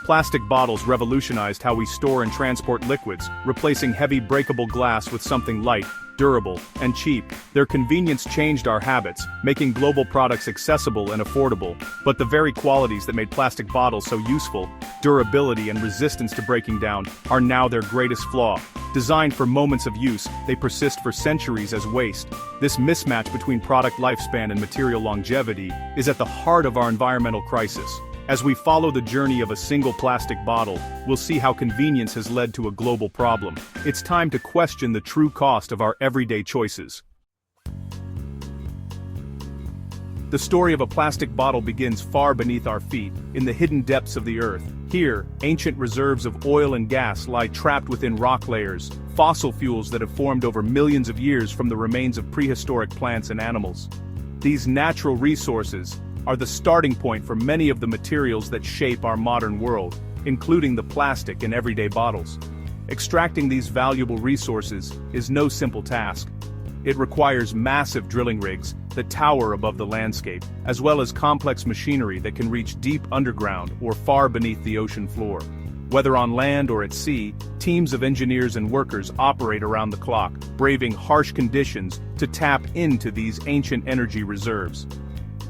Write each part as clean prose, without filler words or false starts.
Plastic bottles revolutionized how we store and transport liquids, replacing heavy breakable glass with something light, durable, and cheap. Their convenience changed our habits, making global products accessible and affordable. But the very qualities that made plastic bottles so useful, durability and resistance to breaking down, are now their greatest flaw. Designed for moments of use, they persist for centuries as waste. This mismatch between product lifespan and material longevity is at the heart of our environmental crisis. As we follow the journey of a single plastic bottle, we'll see how convenience has led to a global problem. It's time to question the true cost of our everyday choices. The story of a plastic bottle begins far beneath our feet, in the hidden depths of the earth. Here, ancient reserves of oil and gas lie trapped within rock layers, fossil fuels that have formed over millions of years from the remains of prehistoric plants and animals. These natural resources are the starting point for many of the materials that shape our modern world, including the plastic in everyday bottles. Extracting these valuable resources is no simple task. It requires massive drilling rigs that tower above the landscape, as well as complex machinery that can reach deep underground or far beneath the ocean floor. Whether on land or at sea, teams of engineers and workers operate around the clock, braving harsh conditions to tap into these ancient energy reserves.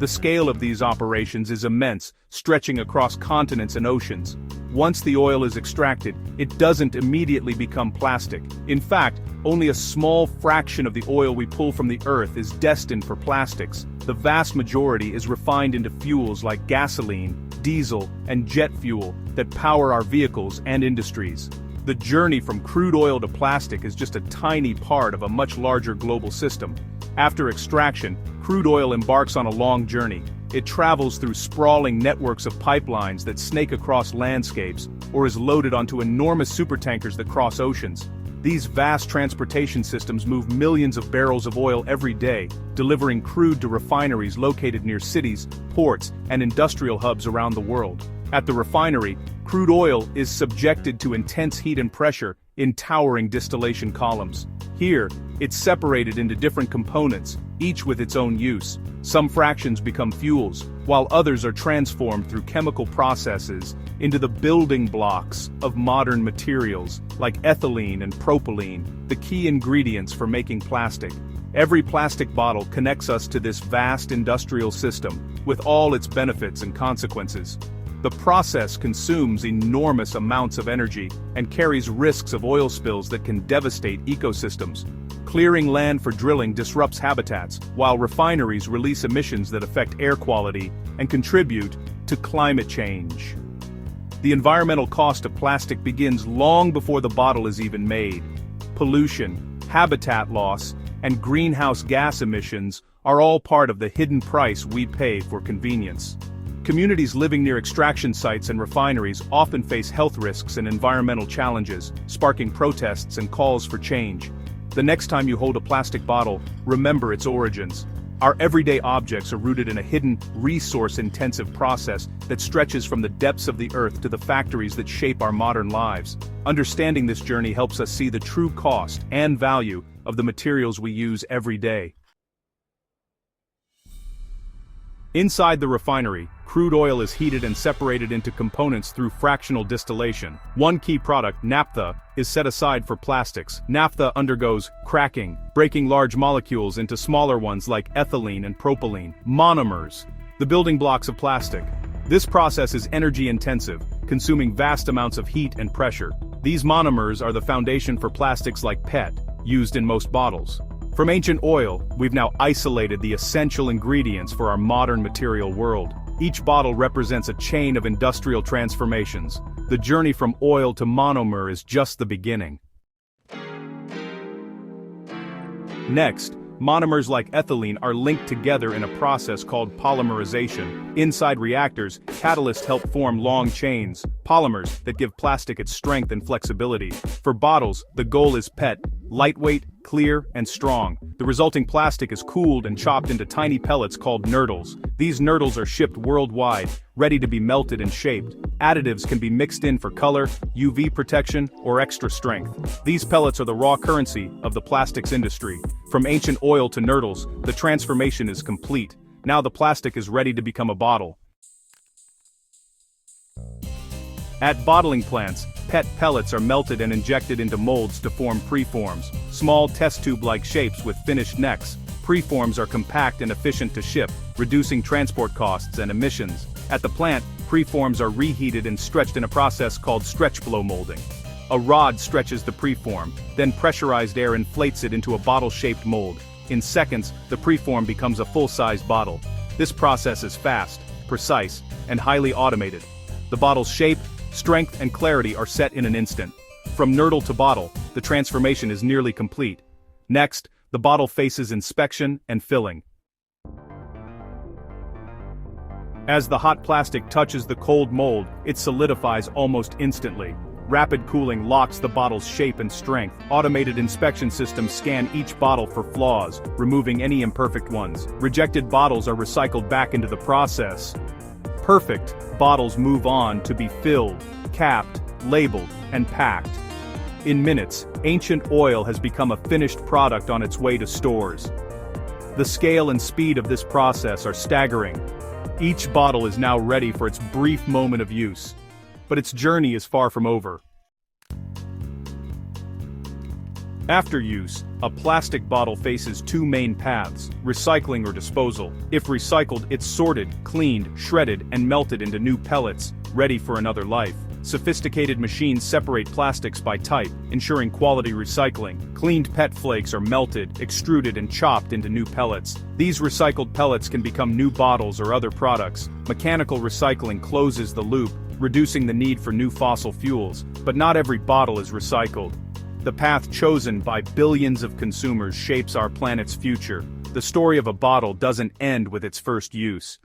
The scale of these operations is immense, stretching across continents and oceans. Once the oil is extracted, it doesn't immediately become plastic. In fact, only a small fraction of the oil we pull from the earth is destined for plastics. The vast majority is refined into fuels like gasoline, diesel, and jet fuel that power our vehicles and industries. The journey from crude oil to plastic is just a tiny part of a much larger global system. After extraction, crude oil embarks on a long journey. It travels through sprawling networks of pipelines that snake across landscapes, or is loaded onto enormous supertankers that cross oceans. These vast transportation systems move millions of barrels of oil every day, delivering crude to refineries located near cities, ports, and industrial hubs around the world. At the refinery, crude oil is subjected to intense heat and pressure in towering distillation columns. Here, it's separated into different components, each with its own use. Some fractions become fuels, while others are transformed through chemical processes into the building blocks of modern materials, like ethylene and propylene, the key ingredients for making plastic. Every plastic bottle connects us to this vast industrial system, with all its benefits and consequences. The process consumes enormous amounts of energy and carries risks of oil spills that can devastate ecosystems. Clearing land for drilling disrupts habitats, while refineries release emissions that affect air quality and contribute to climate change. The environmental cost of plastic begins long before the bottle is even made. Pollution, habitat loss, and greenhouse gas emissions are all part of the hidden price we pay for convenience. Communities living near extraction sites and refineries often face health risks and environmental challenges, sparking protests and calls for change. The next time you hold a plastic bottle, remember its origins. Our everyday objects are rooted in a hidden, resource-intensive process that stretches from the depths of the earth to the factories that shape our modern lives. Understanding this journey helps us see the true cost and value of the materials we use every day. Inside the refinery, crude oil is heated and separated into components through fractional distillation. One key product, naphtha, is set aside for plastics. Naphtha undergoes cracking, breaking large molecules into smaller ones like ethylene and propylene. Monomers, the building blocks of plastic. This process is energy-intensive, consuming vast amounts of heat and pressure. These monomers are the foundation for plastics like PET, used in most bottles. From ancient oil, we've now isolated the essential ingredients for our modern material world. Each bottle represents a chain of industrial transformations. The journey from oil to monomer is just the beginning. Next, monomers like ethylene are linked together in a process called polymerization. Inside reactors, catalysts help form long chains, polymers that give plastic its strength and flexibility. For bottles, the goal is PET, lightweight, clear, and strong. The resulting plastic is cooled and chopped into tiny pellets called nurdles. These nurdles are shipped worldwide, ready to be melted and shaped. Additives can be mixed in for color, UV protection, or extra strength. These pellets are the raw currency of the plastics industry. From ancient oil to nurdles, the transformation is complete. Now the plastic is ready to become a bottle. At bottling plants, PET pellets are melted and injected into molds to form preforms, small test tube-like shapes with finished necks. Preforms are compact and efficient to ship, reducing transport costs and emissions. At the plant, preforms are reheated and stretched in a process called stretch blow molding. A rod stretches the preform, then pressurized air inflates it into a bottle-shaped mold. In seconds, the preform becomes a full-size bottle. This process is fast, precise, and highly automated. The bottle's shape, strength, and clarity are set in an instant. From nurdle to bottle, the transformation is nearly complete. Next, the bottle faces inspection and filling. As the hot plastic touches the cold mold, it solidifies almost instantly. Rapid cooling locks the bottle's shape and strength. Automated inspection systems scan each bottle for flaws, removing any imperfect ones. Rejected bottles are recycled back into the process. Perfect bottles move on to be filled, capped, labeled, and packed. In minutes, ancient oil has become a finished product on its way to stores. The scale and speed of this process are staggering. Each bottle is now ready for its brief moment of use. But its journey is far from over. After use, a plastic bottle faces two main paths: recycling or disposal. If recycled, it's sorted, cleaned, shredded, and melted into new pellets, ready for another life. Sophisticated machines separate plastics by type, ensuring quality recycling. Cleaned PET flakes are melted, extruded, and chopped into new pellets. These recycled pellets can become new bottles or other products. Mechanical recycling closes the loop, reducing the need for new fossil fuels, but not every bottle is recycled. The path chosen by billions of consumers shapes our planet's future. The story of a bottle doesn't end with its first use.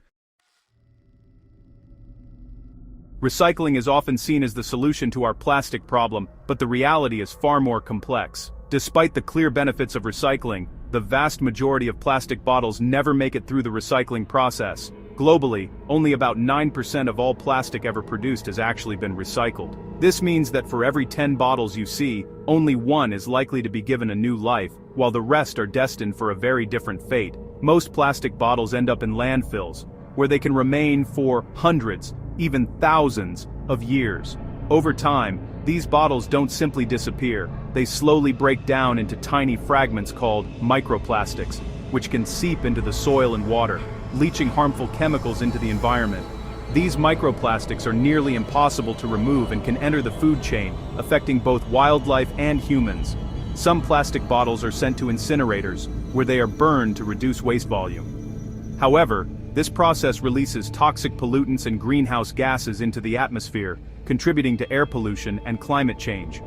Recycling is often seen as the solution to our plastic problem, but the reality is far more complex. Despite the clear benefits of recycling, the vast majority of plastic bottles never make it through the recycling process. Globally, only about 9% of all plastic ever produced has actually been recycled. This means that for every 10 bottles you see, only one is likely to be given a new life, while the rest are destined for a very different fate. Most plastic bottles end up in landfills, where they can remain for hundreds, even thousands, of years. Over time, these bottles don't simply disappear, they slowly break down into tiny fragments called microplastics, which can seep into the soil and water, leaching harmful chemicals into the environment. These microplastics are nearly impossible to remove and can enter the food chain, affecting both wildlife and humans. Some plastic bottles are sent to incinerators, where they are burned to reduce waste volume. However, this process releases toxic pollutants and greenhouse gases into the atmosphere, contributing to air pollution and climate change.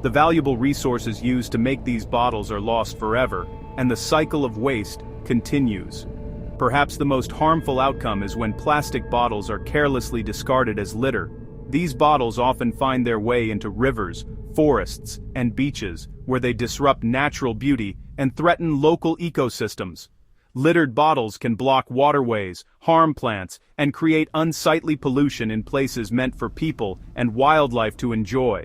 The valuable resources used to make these bottles are lost forever, and the cycle of waste continues. Perhaps the most harmful outcome is when plastic bottles are carelessly discarded as litter. These bottles often find their way into rivers, forests, and beaches, where they disrupt natural beauty and threaten local ecosystems. Littered bottles can block waterways, harm plants, and create unsightly pollution in places meant for people and wildlife to enjoy.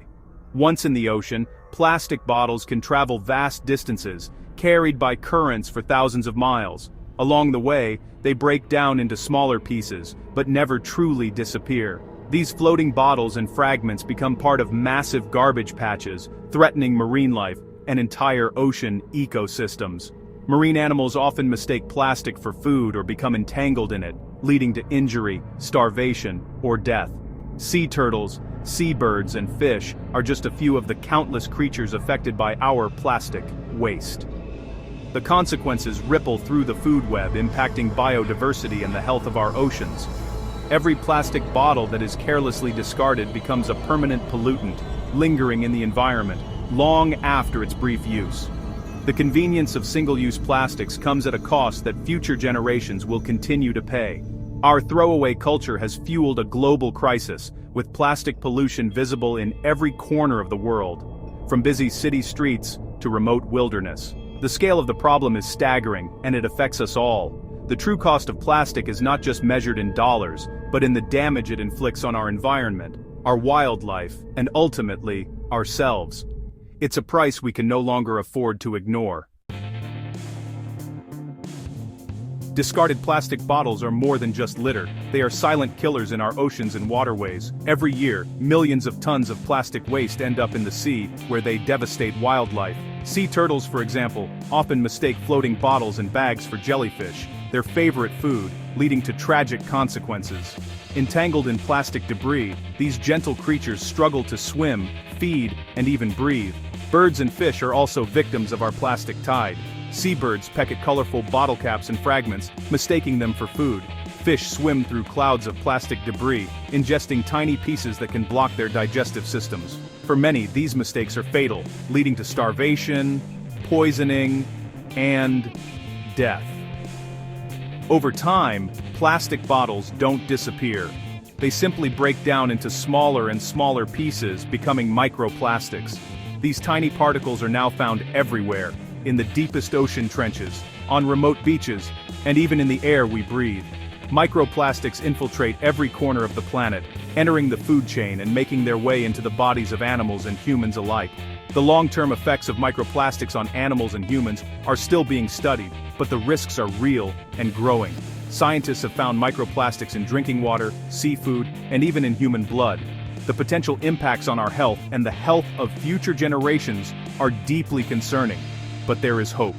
Once in the ocean, plastic bottles can travel vast distances, carried by currents for thousands of miles. Along the way, they break down into smaller pieces, but never truly disappear. These floating bottles and fragments become part of massive garbage patches, threatening marine life and entire ocean ecosystems. Marine animals often mistake plastic for food or become entangled in it, leading to injury, starvation, or death. Sea turtles, seabirds, and fish are just a few of the countless creatures affected by our plastic waste. The consequences ripple through the food web, impacting biodiversity and the health of our oceans. Every plastic bottle that is carelessly discarded becomes a permanent pollutant, lingering in the environment, long after its brief use. The convenience of single-use plastics comes at a cost that future generations will continue to pay. Our throwaway culture has fueled a global crisis, with plastic pollution visible in every corner of the world, from busy city streets to remote wilderness. The scale of the problem is staggering, and it affects us all. The true cost of plastic is not just measured in dollars, but in the damage it inflicts on our environment, our wildlife, and ultimately, ourselves. It's a price we can no longer afford to ignore. Discarded plastic bottles are more than just litter. They are silent killers in our oceans and waterways. Every year, millions of tons of plastic waste end up in the sea, where they devastate wildlife. Sea turtles, for example, often mistake floating bottles and bags for jellyfish, their favorite food, leading to tragic consequences. Entangled in plastic debris, these gentle creatures struggle to swim, feed, and even breathe. Birds and fish are also victims of our plastic tide. Seabirds peck at colorful bottle caps and fragments, mistaking them for food. Fish swim through clouds of plastic debris, ingesting tiny pieces that can block their digestive systems. For many, these mistakes are fatal, leading to starvation, poisoning, and death. Over time, plastic bottles don't disappear. They simply break down into smaller and smaller pieces, becoming microplastics. These tiny particles are now found everywhere, in the deepest ocean trenches, on remote beaches, and even in the air we breathe. Microplastics infiltrate every corner of the planet, entering the food chain and making their way into the bodies of animals and humans alike. The long-term effects of microplastics on animals and humans are still being studied, but the risks are real and growing. Scientists have found microplastics in drinking water, seafood, and even in human blood. The potential impacts on our health and the health of future generations are deeply concerning. But there is hope.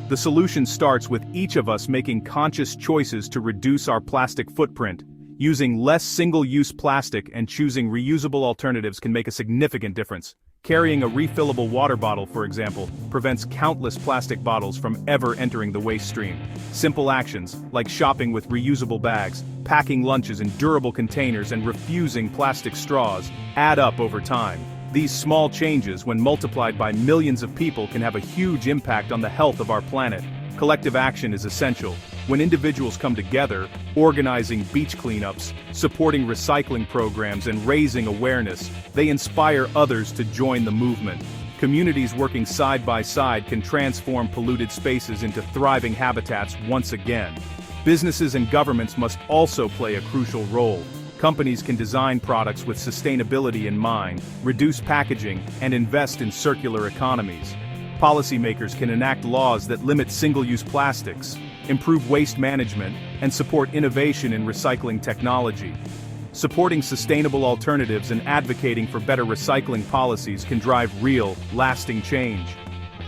The solution starts with each of us making conscious choices to reduce our plastic footprint. Using less single-use plastic and choosing reusable alternatives can make a significant difference. Carrying a refillable water bottle, for example, prevents countless plastic bottles from ever entering the waste stream. Simple actions, like shopping with reusable bags, packing lunches in durable containers, and refusing plastic straws, add up over time. These small changes, when multiplied by millions of people, can have a huge impact on the health of our planet. Collective action is essential. When individuals come together, organizing beach cleanups, supporting recycling programs, and raising awareness, they inspire others to join the movement. Communities working side by side can transform polluted spaces into thriving habitats once again. Businesses and governments must also play a crucial role. Companies can design products with sustainability in mind, reduce packaging, and invest in circular economies. Policymakers can enact laws that limit single-use plastics, improve waste management, and support innovation in recycling technology. Supporting sustainable alternatives and advocating for better recycling policies can drive real, lasting change.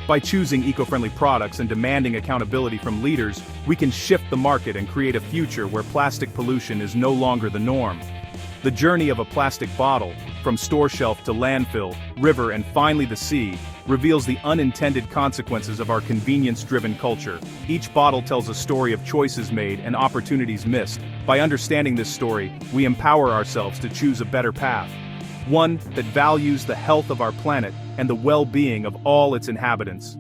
By choosing eco-friendly products and demanding accountability from leaders, we can shift the market and create a future where plastic pollution is no longer the norm. The journey of a plastic bottle, from store shelf to landfill, river, and finally the sea, reveals the unintended consequences of our convenience-driven culture. Each bottle tells a story of choices made and opportunities missed. By understanding this story, we empower ourselves to choose a better path. One that values the health of our planet and the well-being of all its inhabitants.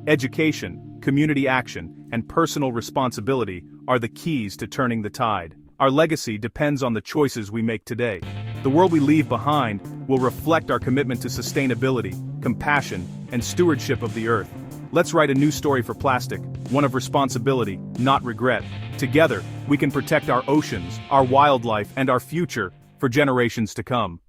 Education, community action, and personal responsibility are the keys to turning the tide. Our legacy depends on the choices we make today. The world we leave behind will reflect our commitment to sustainability, compassion, and stewardship of the earth. Let's write a new story for plastic, one of responsibility, not regret. Together, we can protect our oceans, our wildlife, and our future for generations to come.